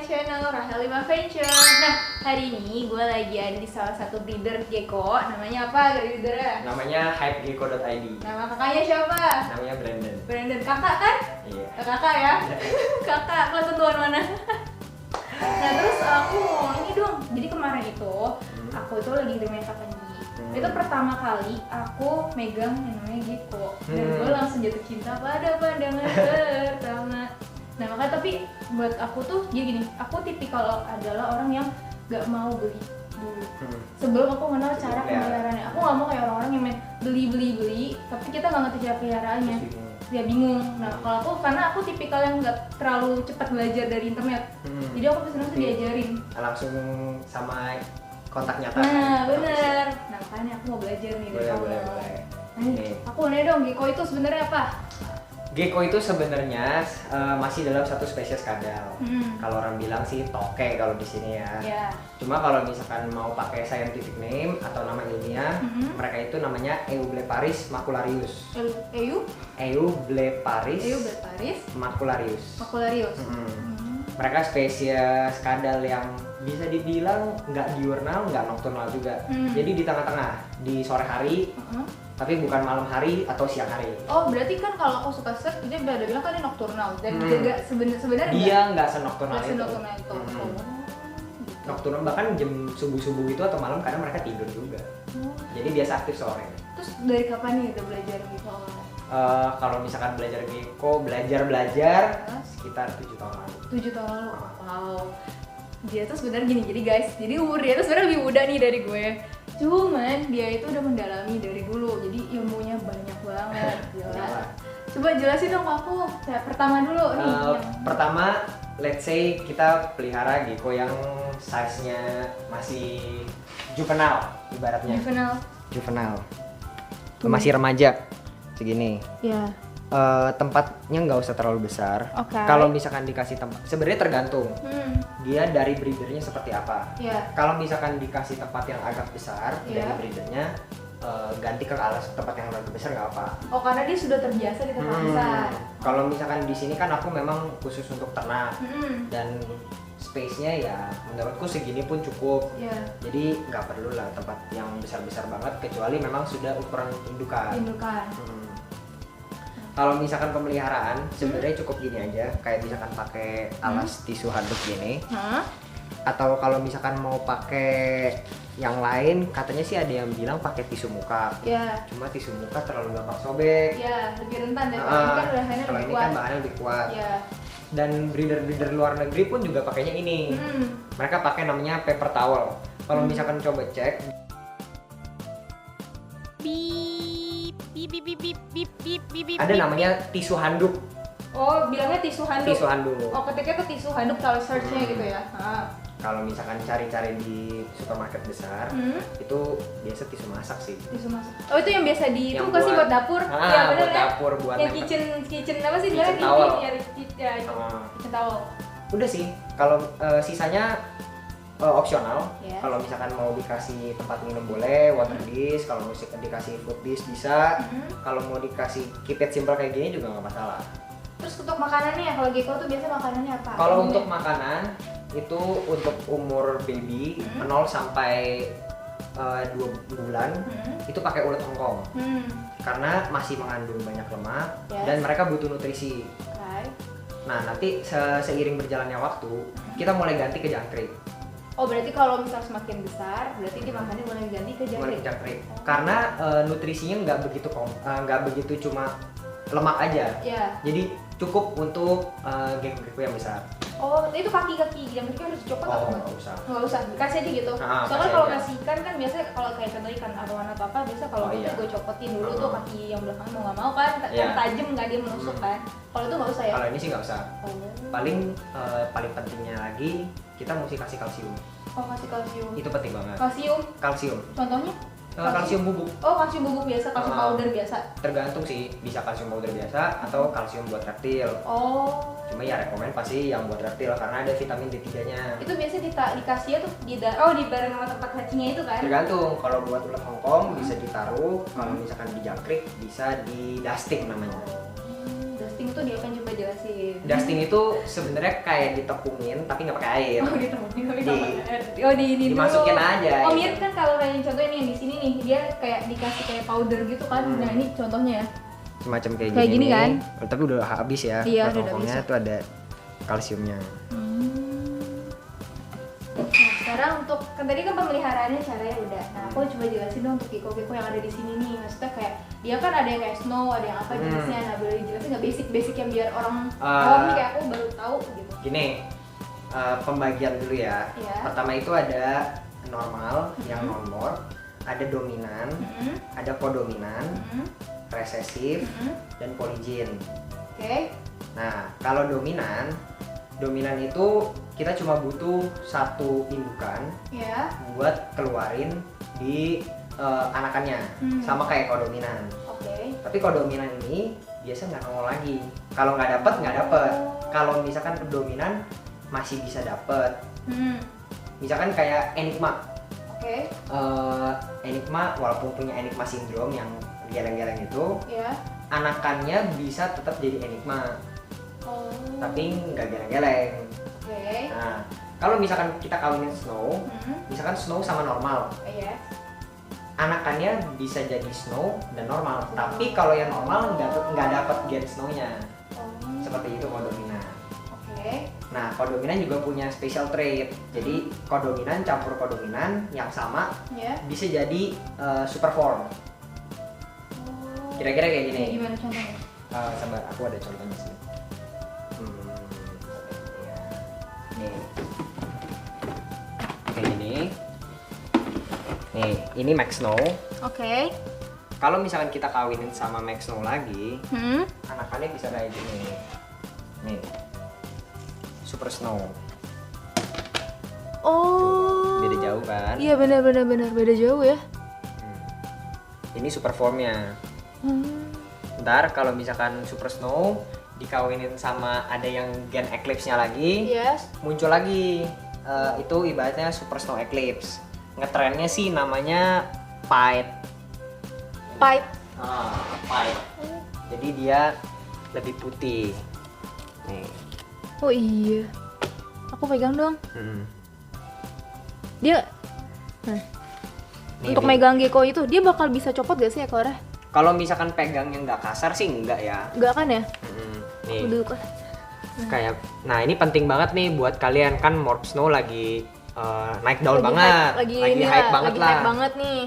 channel Rahel Lima Venture. Nah, hari ini gue lagi ada di salah satu breeder gecko. Namanya apa breedernya? Namanya hypegecko.id. Nama kakaknya siapa? Namanya Brandon. Brandon, kakak kan? Iya. Kakak ya? Kakak, kelas satuan mana? Nah terus aku mau ini dong. Jadi kemarin itu aku itu lagi di main kakaknya. Itu pertama kali aku megang yang namanya gecko. Dan gue langsung jatuh cinta pada pandangan pertama. Nah makanya tapi buat aku tuh gini, aku tipikal adalah orang yang gak mau beli dulu sebelum aku kenal cara pemeliharaannya. Aku gak mau kayak orang-orang yang main beli tapi kita gak ngerti cara peliharaannya, dia bingung. Nah kalau aku, karena aku tipikal yang gak terlalu cepat belajar dari internet, jadi aku pasti langsung diajarin langsung sama kontak nyata. Nah bener, nah makanya aku mau belajar nih dari kamu. Nah, aku nanya dong, gecko itu sebenarnya apa? Gecko itu sebenarnya masih dalam satu spesies kadal. Kalau orang bilang sih toke kalau di sini ya. Yeah. Cuma kalau misalkan mau pakai scientific name atau nama ilmiah, mereka itu namanya Eubleparis macularius. Eubleparis macularius. Mereka spesies kadal yang bisa dibilang nggak diurnal, nggak nokturnal juga. Jadi di tengah-tengah, di sore hari. Tapi bukan malam hari atau siang hari. Oh berarti kan kalau aku suka search dia udah bilang kan ini nokturnal dan juga sebenarnya dia nggak senokturnal itu. itu. Nocturnal bahkan jam subuh itu atau malam kadang mereka tidur juga. Jadi biasa aktif sore. Terus dari kapan nih udah belajar gitu awalnya? Kalau misalkan belajar gecko, belajar sekitar 7 tahun lalu. 7 tahun lalu. Wow. Dia tuh sebenarnya gini, jadi guys, jadi umur dia tuh sebenarnya lebih muda nih dari gue. Cuman dia itu udah mendalami dari dulu, jadi ilmunya banyak banget. Gila. Coba jelasin dong aku. Kayak pertama dulu nih. Pertama, let's say kita pelihara gecko yang size-nya masih juvenile ibaratnya. Juvenile. Masih remaja segini. Iya. Tempatnya nggak usah terlalu besar. Okay. Kalau misalkan dikasih tempat, sebenarnya tergantung dia dari breedernya seperti apa. Yeah. Kalau misalkan dikasih tempat yang agak besar dari breedernya, ganti ke alas tempat yang lebih besar nggak apa. Oh karena dia sudah terbiasa di tempat besar. Kalau misalkan di sini kan aku memang khusus untuk ternak dan space-nya ya menurutku segini pun cukup. Yeah. Jadi nggak perlu lah tempat yang besar-besar banget kecuali memang sudah ukuran indukan. Kalau misalkan pemeliharaan sebenarnya cukup gini aja, kayak misalkan pakai alas tisu handuk gini. Atau kalau misalkan mau pakai yang lain, katanya sih ada yang bilang pakai tisu muka. Cuma tisu muka terlalu gampang sobek. Lebih rentan deh. Kalau ini kan bahannya lebih kuat. Dan breeder luar negeri pun juga pakainya ini. Mereka pakai namanya paper towel. Kalau misalkan coba cek, ada namanya tisu handuk. Oh, bilangnya tisu handuk. Tisu handuk. Oh, ketika itu tisu handuk kalau search-nya gitu ya. Kalau misalkan cari-cari di supermarket besar, itu biasa tisu masak sih. Tisu masak. Oh, itu yang biasa di itu Yang kasih buat dapur. Iya, benar buat ya. dapur, buat yang kitchen apa sih dia? Kitchen towel. Kitchen towel. Udah sih. Kalau sisanya opsional. Kalau misalkan mau dikasih tempat minum boleh, water dish. Kalau misalkan dikasih food dish bisa. Kalau mau dikasih keep it simple kayak gini juga nggak masalah. Terus untuk makanannya, kalau gecko tuh biasa makanannya apa? Kalau untuk makanan itu untuk umur baby 0 sampai 2 bulan itu pakai ulet Hongkong. Karena masih mengandung banyak lemak dan mereka butuh nutrisi. Nah nanti seiring berjalannya waktu kita mulai ganti ke jangkrik. Oh berarti kalau misal semakin besar berarti dia makannya mulai ganti ke jangkrik. Karena nutrisinya nggak begitu cuma lemak aja. Jadi cukup untuk gecko yang besar. Oh, itu kaki-kaki jangkriknya harus dicopot atau nggak usah, dikasih aja gitu. Soalnya kalau kasih ikan kan biasanya kalau kayak contoh ikan arowana atau apa, biasa kalau gitu gue copotin dulu tuh kaki yang belakang mau nggak mau kan, kan tajam nggak dia menusuk kan. Kalau itu nggak usah ya? Kalau ini sih nggak usah. Paling pentingnya lagi kita mesti kasih kalsium. Oh kasih kalsium. Itu penting banget. Kalsium. Contohnya? Kalsium bubuk. Oh kalsium bubuk biasa, kalsium powder biasa. Tergantung sih, bisa kalsium powder biasa atau kalsium buat reptil. Oh. Cuma ya rekomen pasti yang buat reptil karena ada vitamin D3-nya. Itu biasa dikasih tuh di bareng sama tempat hatchingnya itu kan? Tergantung. Kalau buat ulat Hongkong bisa ditaruh, kalau misalkan di jangkrik bisa di dusting namanya. Dusting tuh dia akan coba jelasin. Dusting itu sebenarnya kayak ditepungin tapi nggak pakai air. Oh ditepungin tapi nggak pakai air. Oh di ini dimasukin dulu. aja. Oh mirip kan kalau kayak contoh ini yang di sini nih dia kayak dikasih kayak powder gitu kan. Nah ini contohnya ya. Semacam kayak gini kan. Oh, tapi udah habis ya. Iya udah habis. Itu ada kalsiumnya. Nah sekarang untuk kan tadi kan pemeliharaannya caranya udah. Nah aku coba jelasin dong untuk gecko-gecko yang ada di sini nih. Maksudnya kayak dia kan ada yang kayak snow, ada yang apa jenisnya. Nah boleh dijelasin nggak basic yang biar orang awam nih kayak aku baru tahu gitu. Gini, pembagian dulu ya. Pertama itu ada normal yang non-morph, ada dominan, ada kodominan, resesif, dan polygyn. Oke. Nah kalau dominan itu kita cuma butuh satu indukan buat keluarin di anakannya, sama kayak kodominan. Tapi kodominan ini biasa nggak nongol lagi. Kalau nggak dapet. Kalau misalkan dominan masih bisa dapet. Misalkan kayak Enigma. Enigma walaupun punya Enigma syndrome yang geleng-geleng itu, anakannya bisa tetap jadi Enigma. Tapi nggak geleng-geleng. Nah, kalau misalkan kita kawinin Snow, misalkan Snow sama normal, anakannya bisa jadi Snow dan normal. Tapi kalau yang normal nggak dapet gen Snow-nya. Seperti itu kodominan. Nah, kodominan juga punya special trait. Jadi kodominan campur kodominan yang sama bisa jadi super form. Kira-kira kayak gini. Gimana contohnya? Sabar, aku ada contohnya sih. Nih, kayak gini. Nih, ini Max Snow. Kalau misalkan kita kawinin sama Max Snow lagi, anakannya bisa kayak gini. Nih, Super Snow. Oh. Beda jauh kan? Iya benar beda jauh ya. Ini super formnya. Ntar kalau misalkan Super Snow dikawinin sama ada yang gen Eclipse-nya lagi, muncul lagi. Itu ibaratnya Super Snow Eclipse. Ngetrennya sih namanya Pied. Pied. Pied. Jadi dia lebih putih. Nih. Oh iya. Aku pegang dong. Dia untuk megang gecko itu dia bakal bisa copot gak sih ekornya? Kalau misalkan pegangnya nggak kasar sih enggak ya. Enggak kan ya? Nih. Dulu kan. Kayak, nah ini penting banget nih buat kalian kan Morph Snow lagi naik daun banget, lagi hype banget lah. Hype banget nih.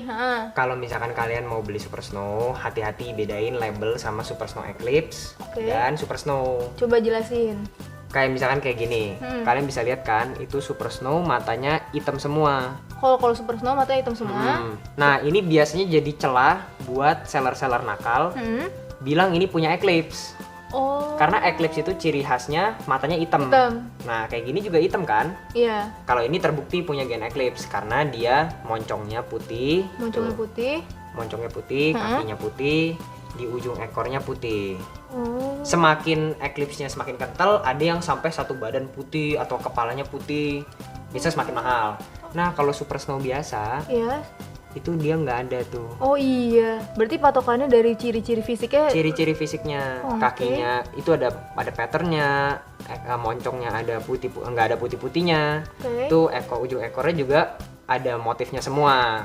Kalau misalkan kalian mau beli Super Snow, hati-hati bedain label sama Super Snow Eclipse dan Super Snow. Coba jelasin. Kayak misalkan kayak gini, kalian bisa lihat kan, itu Super Snow matanya hitam semua. Kalau Super Snow matanya hitam semua. Nah ini biasanya jadi celah buat seller-seller nakal bilang ini punya Eclipse. Karena Eclipse itu ciri khasnya matanya hitam. Nah kayak gini juga hitam kan? Iya. Kalau ini terbukti punya gen Eclipse karena dia moncongnya putih. Moncongnya putih, kakinya putih, di ujung ekornya putih. Semakin Eclipse-nya semakin kental, ada yang sampai satu badan putih atau kepalanya putih. Bisa semakin mahal. Nah kalau Super Snow biasa, itu dia nggak ada tuh. Oh iya, berarti patokannya dari ciri-ciri fisiknya. Ciri-ciri fisiknya, kakinya itu ada patternnya, moncongnya ada putih, nggak ada putih-putihnya. Tuh ujung ekornya juga ada motifnya semua.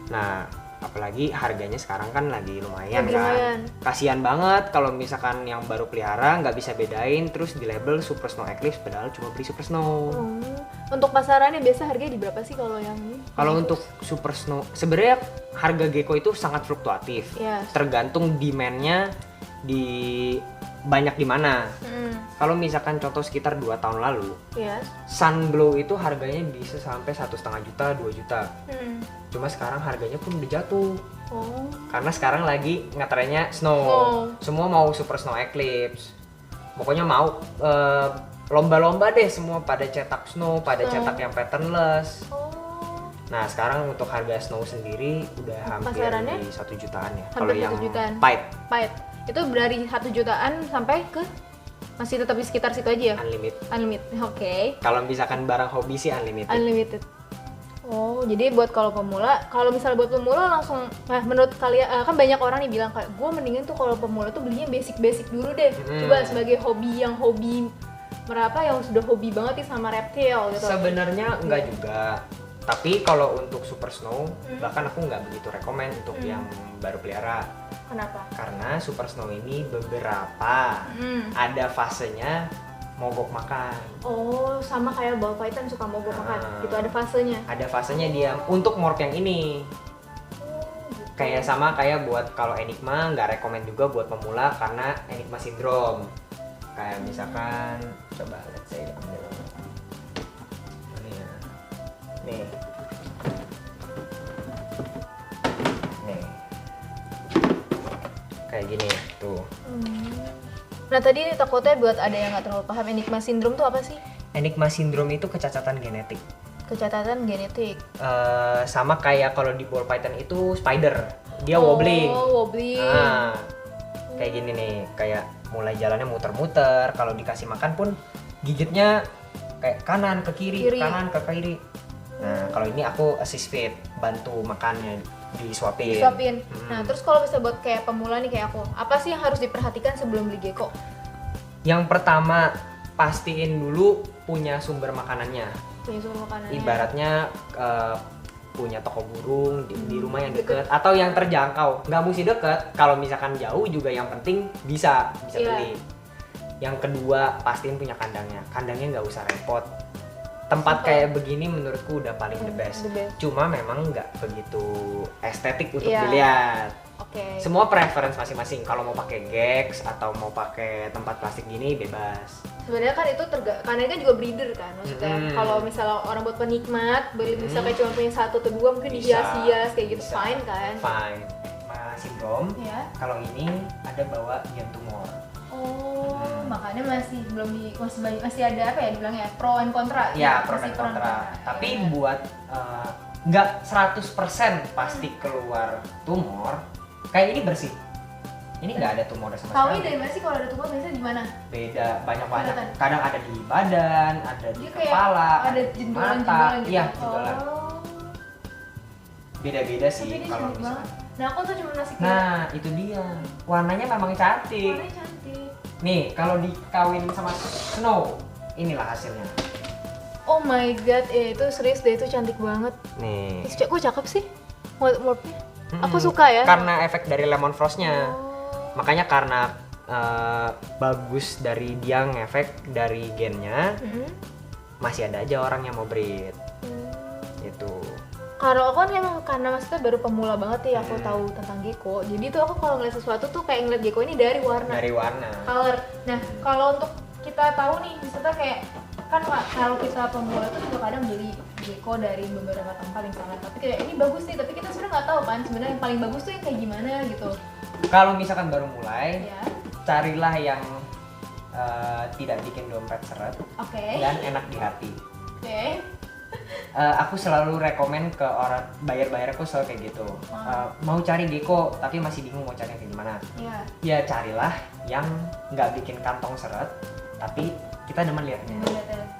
Nah, apalagi harganya sekarang kan lagi lumayan kan. Kasian banget kalau misalkan yang baru pelihara nggak bisa bedain, terus di label Super Snow Eclipse padahal cuma beli Super Snow. Untuk pasarannya biasa harganya di berapa sih kalau yang ini? Kalau untuk Super Snow, sebenarnya harga gecko itu sangat fluktuatif. Tergantung demand-nya di banyak di mana. Kalau misalkan contoh sekitar 2 tahun lalu, Sunglow itu harganya bisa sampai 1,5 juta, 2 juta. Cuma sekarang harganya pun udah jatuh. Karena sekarang lagi ngetrennya Snow. Semua mau Super Snow Eclipse. Pokoknya mau lomba-lomba deh, semua pada cetak Snow, pada cetak yang patternless. Nah sekarang untuk harga Snow sendiri udah hampir di 1 jutaan ya. Kalau yang Pied itu dari 1 jutaan sampai ke masih tetap di sekitar situ aja ya? Unlimited. Kalau misalkan barang hobi sih unlimited. Oh, jadi buat kalau pemula, kalau misalnya buat pemula langsung, menurut kalian kan banyak orang nih bilang kayak gue mendingan tuh kalau pemula tuh belinya basic dulu deh. Coba sebagai hobi yang sudah hobi banget nih sama reptil gitu. Sebenarnya enggak juga. Tapi kalau untuk Super Snow, bahkan aku nggak begitu rekomen untuk yang baru pelihara. Kenapa? Karena Super Snow ini beberapa ada fasenya mogok makan. Oh, sama kayak ball python suka mogok makan. Itu ada fasenya. Ada fasenya dia untuk morph yang ini. Gitu. Kayak sama kayak buat kalau Enigma nggak rekomen juga buat pemula karena Enigma syndrome. Kayak misalkan coba let's say ambil ini ya. Nih. Kayak gini tuh. Nah tadi takutnya buat ada yang nggak terlalu paham, Enigma syndrome tuh apa sih? Enigma syndrome itu kecacatan genetik. Kecacatan genetik. Sama kayak kalau di ball python itu spider, dia wobbling. Oh, wobbling. Nah, kayak gini nih, kayak mulai jalannya muter-muter. Kalau dikasih makan pun gigitnya kayak kanan ke kiri. Kanan ke kiri. Nah, kalau ini aku assist feed, bantu makannya disuapin. Nah, terus kalau bisa buat kayak pemula nih kayak aku, apa sih yang harus diperhatikan sebelum beli gecko? Yang pertama, pastiin dulu punya sumber makanannya. Ibaratnya punya toko burung di rumah yang deket atau yang terjangkau. Nggak mesti deket, kalau misalkan jauh juga yang penting bisa beli. Yang kedua, pastiin punya kandangnya. Kandangnya nggak usah repot. Tempat kayak begini menurutku udah paling the best. Cuma memang nggak begitu estetik untuk dilihat. Semua preference masing-masing. Kalau mau pakai gex atau mau pakai tempat plastik gini bebas. Sebenarnya kan itu karena kan juga breeder kan. Maksudnya kalau misalnya orang buat penikmat, bisa kayak cuma punya 1 atau 2 mungkin dihias-hias kayak gitu, fine kan? Fine. Syndrome. Kalau ini ada bawa gen tumor. Makanya masih ada apa ya dibilangnya pro and kontra. Ya, pro dan kontra. Tapi buat nggak 100% pasti keluar tumor, kayak ini bersih. Ini nggak ada tumor sama sekali. Tahu dari mana sih kalau ada tumor biasanya di mana? Beda, banyak. Kadang ada di badan, ada di kepala, ada jentulan-jentulan gitu. Iya, jentulan. Beda-beda sih kalau misalnya. Nah, aku tuh cuma nasi kira. Nah, itu dia. Warnanya memang cantik. Nih, kalau dikawin sama Snow, inilah hasilnya. Oh my god, itu serius deh, itu cantik banget. Nih. Kok cakep sih? Morphnya. Aku suka ya. Karena efek dari lemon frostnya. Makanya karena bagus dari dia ngefek dari gennya, masih ada aja orang yang mau breed. Itu. Kalau aku kan emang karena maksudnya baru pemula banget ya aku tahu tentang gecko. Jadi tuh aku kalau ngeliat sesuatu tuh kayak ngeliat gecko ini dari warna. Color. Nah, kalau untuk kita tahu nih, misalnya kayak kan kalau kita pemula tuh juga kadang beli gecko dari beberapa tempat misalnya. Tapi kayak ini bagus nih, tapi kita sebenarnya nggak tahu kan sebenarnya yang paling bagus tuh yang kayak gimana gitu. Kalau misalkan baru mulai, carilah yang tidak bikin dompet seret dan enak di hati. Aku selalu rekomen ke orang buyer aku selalu kayak gitu. Mau cari gecko tapi masih bingung mau cari yang kayak gimana. Ya carilah yang nggak bikin kantong seret tapi kita demen liatnya.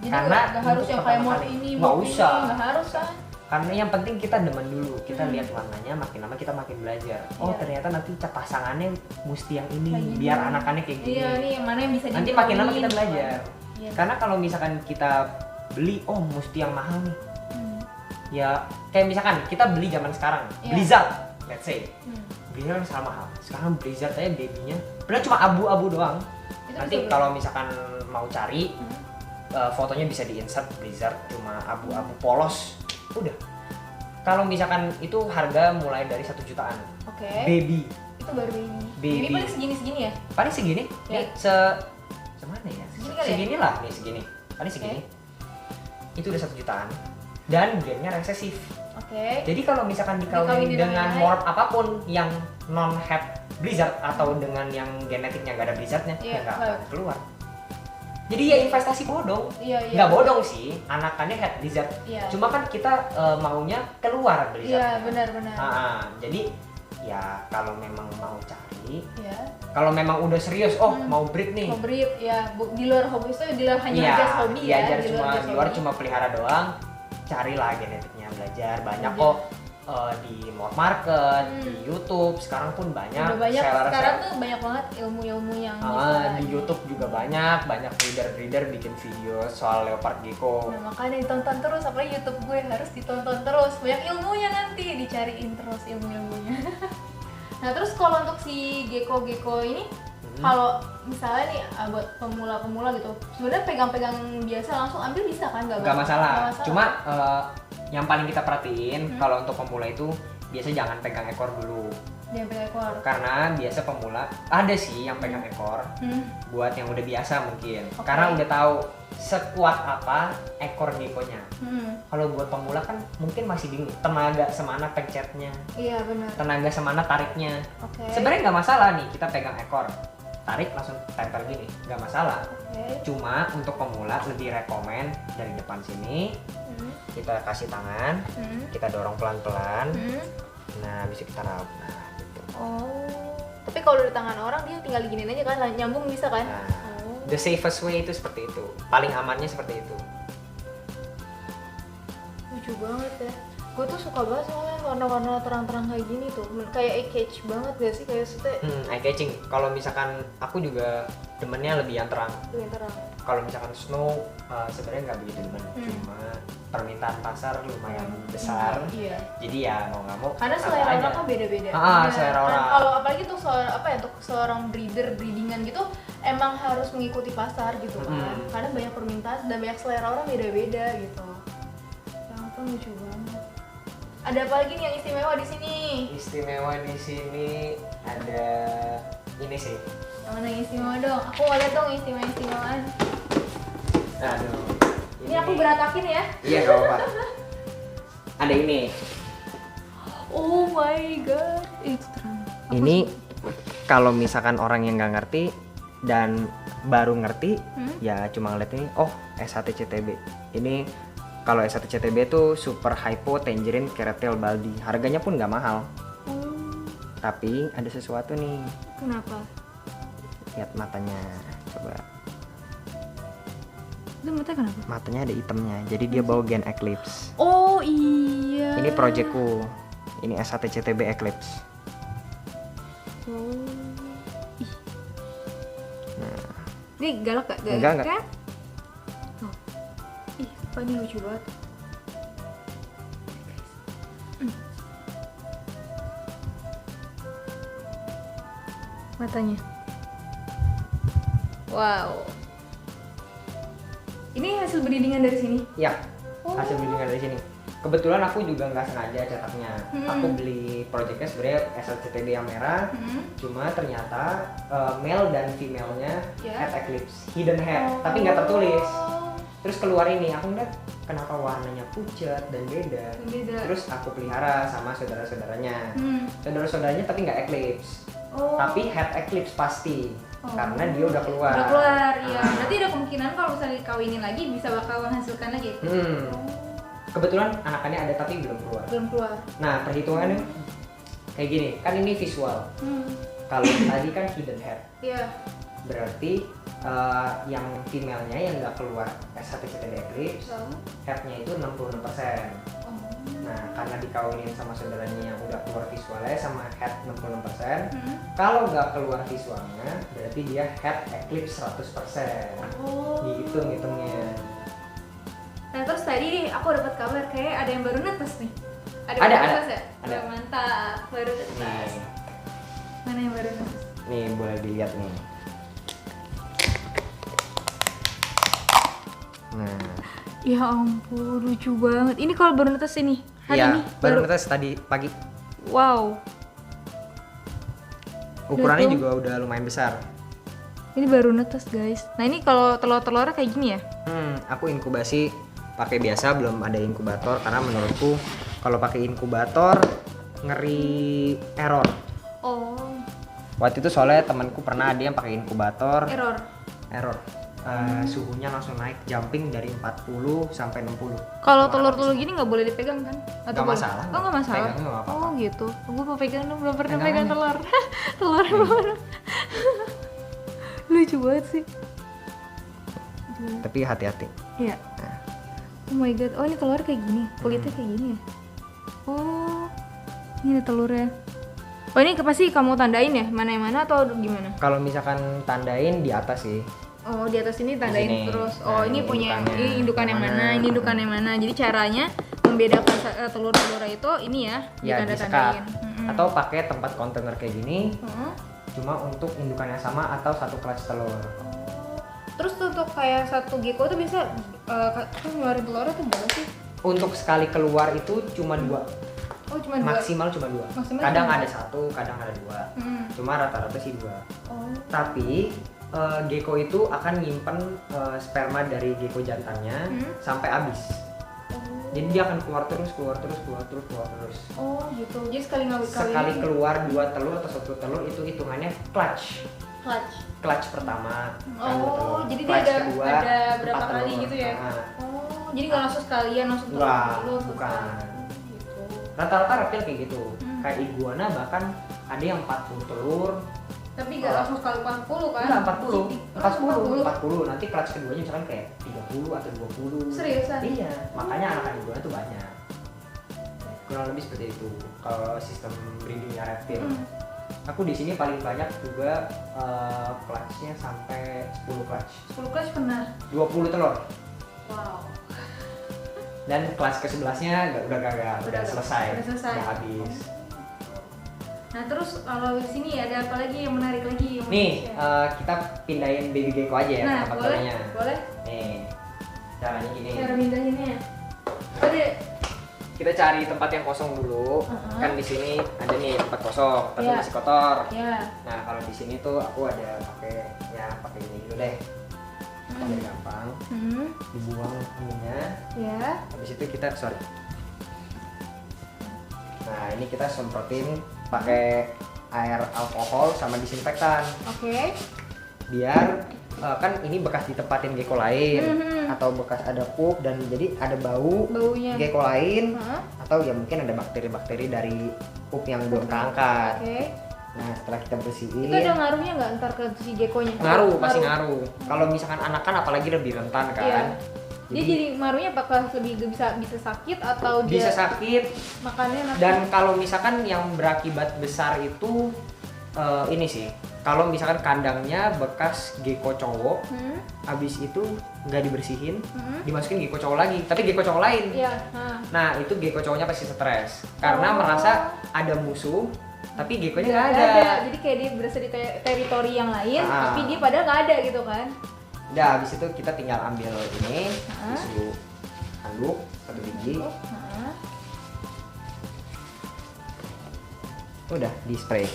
Jadi nggak harus yang kayak morph ini, nggak usah. Nggak harus kan? Karena yang penting kita demen dulu, kita lihat warnanya, makin lama kita makin belajar. Oh ternyata nanti pasangannya mesti yang ini, biar anakannya kayak gini. Iya, nih yang mana yang bisa nanti makin lama kita belajar. Karena kalau misalkan kita beli, oh mesti yang mahal nih. Ya kayak misalkan kita beli zaman sekarang, Blizzard, let's say. Blizzard kan sangat mahal. Sekarang Blizzard aja babynya, padahal cuma abu-abu doang. Nanti kalau misalkan mau cari, fotonya bisa di-insert Blizzard cuma abu-abu polos. Udah. Kalau misalkan itu harga mulai dari 1 jutaan. Baby. Itu baru baby paling segini ya? Paling segini? Nih, semana ya? Segini lah, nih segini. Paling segini. Itu udah 1 jutaan. Dan gennya resesif. Jadi kalau misalkan dikawin dengan morph apapun yang non-head Blizzard atau dengan yang genetiknya nggak ada Blizzardnya, ya nggak akan keluar. Jadi ya investasi bodong. Nggak bodong sih, anakannya head Blizzard. Cuma kan kita maunya keluar Blizzard. Iya, benar. Jadi ya kalau memang mau cari, kalau memang udah serius, mau breed nih. Mau breed, ya di luar hobi itu di luar hanya just hobi di luar cuma pelihara doang. carilah genetiknya, belajar banyak kok di Mort Market, di YouTube sekarang pun banyak. Udah banyak sekarang tuh banyak banget ilmu-ilmu yang bisa di YouTube juga banyak breeder bikin video soal leopard gecko. Nah makanya ditonton terus, apalagi YouTube gue harus ditonton terus, banyak ilmunya nanti dicariin terus ilmunya. Nah terus kalau untuk si gecko ini kalau misalnya nih buat pemula gitu, sebenarnya pegang-pegang biasa langsung ambil bisa kan? Nggak masalah. Cuma yang paling kita perhatiin kalau untuk pemula itu biasa jangan pegang ekor dulu. Jangan pegang ekor. Karena biasa pemula ada sih yang pegang ekor. Buat yang udah biasa mungkin. Karena udah tahu sekuat apa ekor geckonya. Kalau buat pemula kan mungkin masih bingung tenaga semana pencetnya. Iya benar. Tenaga semana tariknya. Sebenarnya nggak masalah nih kita pegang ekor. Tarik langsung tempel gini, nggak masalah. Cuma untuk pemula lebih rekomen dari depan sini kita kasih tangan, kita dorong pelan-pelan. Nah, bisa kita raba. Nah, gitu. Tapi kalau dari tangan orang dia tinggal diginin aja kan, nyambung bisa kan? Nah, the safest way itu seperti itu, paling amannya seperti itu. Lucu banget ya. Gue tuh suka banget soalnya warna-warna terang-terang kayak gini tuh, kayak eye catch banget gak sih, kayak eye catching. Kalau misalkan aku juga demennya lebih yang terang. Lebih terang. Kalau misalkan snow sebenarnya nggak begitu demen, cuma permintaan pasar lumayan besar. Iya. Jadi ya mau nggak mau. Karena selera orang kan beda-beda. Selera orang. Kalau apalagi tuh untuk seorang breedingan gitu, emang harus mengikuti pasar gitu kan. Karena banyak permintaan dan banyak selera orang beda-beda gitu. Yang apa lucu banget. Ada apa lagi nih yang istimewa di sini? Istimewa di sini ada ini sih. Yang mana yang istimewa dong? Aku mau lihat dong istimewaan. Aduh. Ini aku berantakin ya? Iya nggak apa-apa. Ada ini. Oh my god, itu terang. Ini kalau misalkan orang yang nggak ngerti dan baru ngerti, ya cuma ngeliat ini, oh S1CTB. Ini kalau S1CTB itu Super Hypo Tangerine Caretail Baldi. Harganya pun nggak mahal. Tapi ada sesuatu nih. Kenapa? Lihat matanya, coba. Itu matanya kenapa? Matanya ada hitamnya, jadi dia bawa gen Eclipse. Oh iya. Ini projectku. Ini S1CTB Eclipse. Ih. Nah. Ini galak gak? Enggak. Kan? Ih, apa ini lucu banget. Matanya. Wow. Ini hasil breedingan dari sini? Ya, hasil breedingan dari sini. Kebetulan aku juga nggak sengaja cetaknya. Aku beli projectnya sebenarnya S1CTB yang merah, cuma ternyata male dan female-nya head eclipse, hidden head, tapi nggak tertulis. Terus keluar ini, aku ngeliat kenapa warnanya pucat dan beda. Terus aku pelihara sama saudara-saudaranya. Saudara-saudaranya tapi nggak eclipse, tapi head eclipse pasti. Karena dia udah keluar. Udah keluar, iya. Berarti ada kemungkinan kalau misalnya dikawinin lagi bisa bakal menghasilkan lagi. Kebetulan anakannya ada tapi belum keluar. Belum keluar. Nah perhitungannya kayak gini, kan ini visual. Kalau tadi kan hidden head. Iya. Berarti yang female-nya yang nggak keluar S1CTB Eclipse, head-nya itu 66%. Nah, karena dikawinin sama saudaranya yang udah keluar visualnya sama head 66%, kalau nggak keluar visualnya, berarti dia head eclipse 100%. Dihitung-hitungnya. Nah, terus tadi aku dapat kabar kayak ada yang baru netes nih. Ada. Ya? Ada. Mantap, baru netes. Nih. Mana yang baru netes? Nih, boleh dilihat nih. Nah. Ya ampun, lucu banget. Ini kalau baru netes ini hari ini? Baru netes tadi pagi. Wow. Ukurannya juga udah lumayan besar. Ini baru netes guys. Nah ini kalau telur-telurnya kayak gini ya? Aku inkubasi pakai biasa, belum ada inkubator karena menurutku kalau pakai inkubator ngeri error. Waktu itu soalnya temanku pernah ada yang pakai inkubator. Error. Suhunya langsung naik, jumping dari 40 sampai 60. Kalau telur-telur gini nggak boleh dipegang kan? Atau nggak masalah. Oh nggak masalah. Pegangnya nggak apa-apa. Oh gitu. Gue mau pegang dong, belum pernah pegang telur. Telur belum. Lucu banget sih. Tapi hati-hati. Iya. Oh my god, oh ini telur kayak gini, kulitnya kayak gini ya? Oh, ini telurnya. Oh ini pasti kamu tandain ya, mana yang mana atau gimana? Kalau misalkan tandain di atas sih. Oh di atas ini tandain Di sini. terus. Nah, Oh ini punya ini indukan yang mana, ini Mana. indukan yang mana. Jadi caranya membedakan telur-telur itu ini ya, Ya disekat. ditanda-tandain. Atau pakai tempat kontainer kayak gini, Heeh. cuma untuk indukan yang sama atau satu clutch telur. Terus tuh untuk kayak satu gecko tuh bisa ngeluarin telurnya tuh berapa sih? Untuk sekali keluar itu cuma 2. Oh cuma 2. Maksimal cuma 2. Maksimal Kadang cuma ada 1, kadang ada 2. Hmm. Cuma rata-rata sih 2. Oh. Tapi gecko itu akan nyimpen sperma dari gecko jantannya sampai habis. Jadi dia akan keluar terus. Oh gitu. Jadi sekali Sekali keluar 2 telur atau 1 telur itu hitungannya clutch. clutch. Clutch pertama. kan 2 telur. Oh, jadi dia Clutch ada kedua, berapa 4 kali telur. gitu ya? Nah, Oh, jadi nggak langsung sekalian langsung telur Enggak, dulu, bukan. Gitu. Rata-rata reptil kayak gitu. Kayak iguana bahkan ada yang 40 telur. Tapi nggak langsung sekali 40 kan? Enggak, 40. Langsung 40. Nanti clutch keduanya misalkan kayak 30 atau 20. Seriusan? Iya, makanya anakan iguana tuh banyak. Kurang lebih seperti itu kalau sistem breedingnya reptil. Aku di sini paling banyak juga clutchnya sampai 10 clutch. 10 clutch pernah. 20 telur. Wow. Dan kelas ke-11-nya udah gagal, udah selesai. Udah selesai. Udah habis. Nah terus kalau di sini ada apa lagi yang menarik lagi? Yang Nih, mau di-share? kita pindahin baby gecko aja ya nah ke tempat boleh, barunya. boleh. Nih, caranya gini. Cara mindahinnya. Boleh. Kita cari tempat yang kosong dulu. Kan di sini ada nih tempat kosong, tapi Iya. masih kotor. Ya. Nah, kalau di sini tuh aku ada pakai ini dulu deh. Biar gampang. Dibuang ininya. Ya. Habis itu kita Nah, ini kita semprotin pakai air alkohol sama disinfektan. Oke. Biar kan ini bekas ditempatin gecko lain atau bekas ada pup dan jadi ada Baunya. gecko lain Hah? atau ya mungkin ada bakteri-bakteri dari pup yang belum terangkat. Oke. Nah, setelah kita bersihin, Itu ada ngaruhnya nggak ntar ke si geckonya? pasti ngaruh. Kalau misalkan anak kan apalagi lebih rentan kan. Iya. Dia jadi ngaruhnya apakah lebih bisa sakit atau bisa dia sakit. makannya enak? Dan kalau misalkan yang berakibat besar itu ini sih, kalau misalkan kandangnya bekas gecko cowok, habis itu nggak dibersihin, dimasukin gecko cowok lagi, tapi gecko cowok lain. Iya. Nah itu gecko cowoknya pasti stres karena merasa ada musuh, tapi geckonya nggak ada. Jadi kayak dia berasa di teritori yang lain, Ah. tapi dia padahal nggak ada gitu kan? Udah habis itu kita tinggal ambil ini, tisu handuk 1 biji, udah di spray.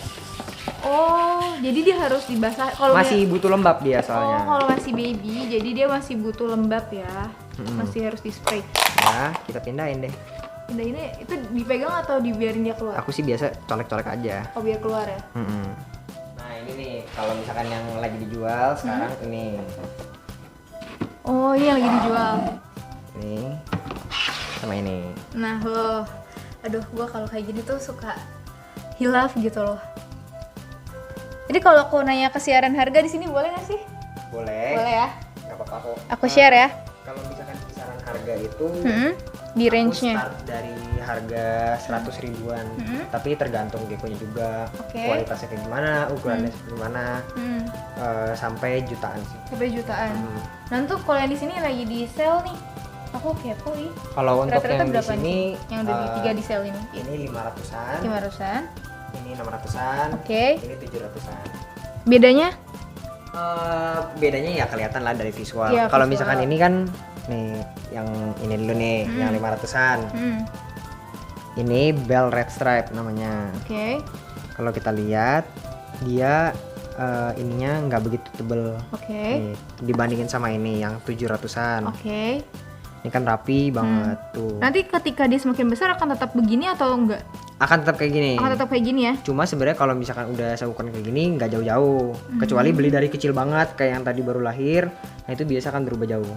Oh, jadi dia harus dibasah. Kalau Masih butuh lembab dia Oh, soalnya. kalau masih baby, jadi dia masih butuh lembab ya. Masih harus di spray. Nah, kita pindahin deh. Pindahinnya itu dipegang atau dibiarin dia keluar? Aku sih biasa colek-colek aja. Oh, biar keluar ya. Nah ini nih, kalau misalkan yang lagi dijual sekarang ini, Oh, ini yang lagi dijual. ini sama ini. Nah, loh. Aduh, gua kalau kayak gini tuh suka hilaf gitu loh. Jadi kalau aku nanya kesiaran harga di sini boleh nggak sih? Boleh. Boleh ya. Nggak apa-apa kok. Aku share ya. Kalau misalkan kisaran harga itu, Di aku range-nya. start dari harga 100 ribuan. Tapi tergantung geckonya juga, Oke. kualitasnya kayak gimana, ukurannya seperti gimana, sampai jutaan sih. Sampai jutaan. Nah, untuk kalau yang di sini lagi di sale nih. Aku kepo nih. Kalau untuk Rata-rata yang di berapa sini, nih? Yang udah di 3 di sale ini. ini 500-an, 500-an. ini 600-an, Oke. ini 700-an. Bedanya? Bedanya ya kelihatan lah dari visual. Iya, Kalau visual. misalkan ini kan nih yang ini dulu nih, yang 500-an. Ini Bell Red Stripe namanya. Oke. Kalau kita lihat dia ininya nggak begitu tebel. Oke. Nih, dibandingin sama ini yang 700-an. Oke. Ini kan rapi banget tuh. Nanti ketika dia semakin besar akan tetap begini atau enggak? Akan tetap kayak gini. Akan tetap kayak gini ya? Cuma sebenarnya kalau misalkan udah seukuran kayak gini nggak jauh-jauh. Kecuali beli dari kecil banget kayak yang tadi baru lahir, nah itu biasa kan berubah jauh.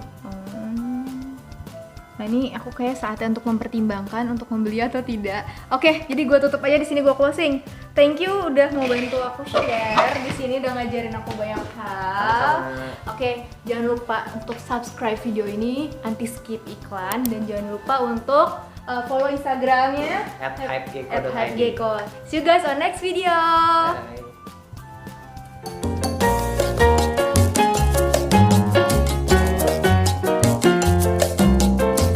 Nah ini aku kayak saatnya untuk mempertimbangkan untuk membeli atau tidak. Oke, jadi gue tutup aja di sini, gue closing. Thank you udah mau bantu aku share di sini, udah ngajarin aku banyak hal. Oke, jangan lupa untuk subscribe video ini, anti skip iklan, dan jangan lupa untuk follow Instagramnya @hypegecko.id. @hypegecko. See you guys on next video.